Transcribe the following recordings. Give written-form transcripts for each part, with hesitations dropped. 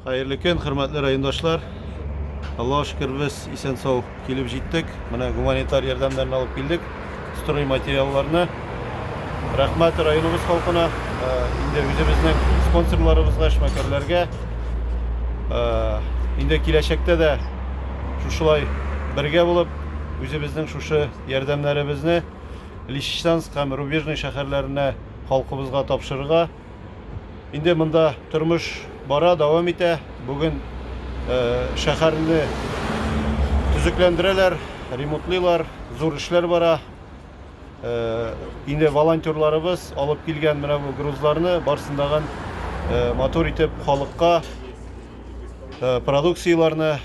Hayırlı gün, hürmetli rayondaşlar. Allah'a şükür biz isen-sağ kelip җиттек. Менә гуманитар ярдәмнәрне алып килдек. Строй материалларны. Рәхмәт районыбыз халкына, инде үзебезнең спонсорларыбызга, эшмәкәрләргә. Инде киләчәктә дә шушылай бергә булып, үзебезнең шушы ярдәмнәребезне Лисичанск һәм Рубежный шәһәрләренә халкыбызга тапшырырга. Инде монда тормыш бара, дәвам итә. Бүген шәһәрне төзекләндерәләр, ремонтлыйлар, зур эшләр бара. Инде волонтерларыбыз алып килгән менә бу грузларны барсындаган мотор итеп халыкка продукцияларны,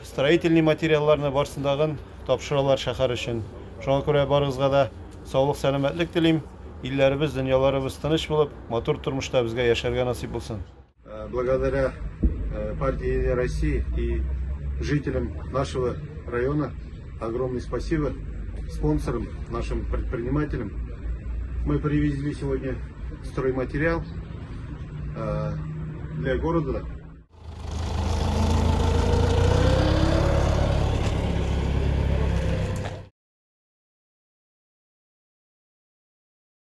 строительный материалларны барсындаган тапшыралар шәһәр өчен. Шуңа күрә барыгызга да саулык, сәламәтлек телим. Илләребез, дөньяларыбыз тыныч булып, матур тормышта безгә яшәргә насип булсын. Благодаря партии «Единая Россия» и жителям нашего района огромное спасибо спонсорам, нашим предпринимателям. Мы привезли сегодня стройматериал для города.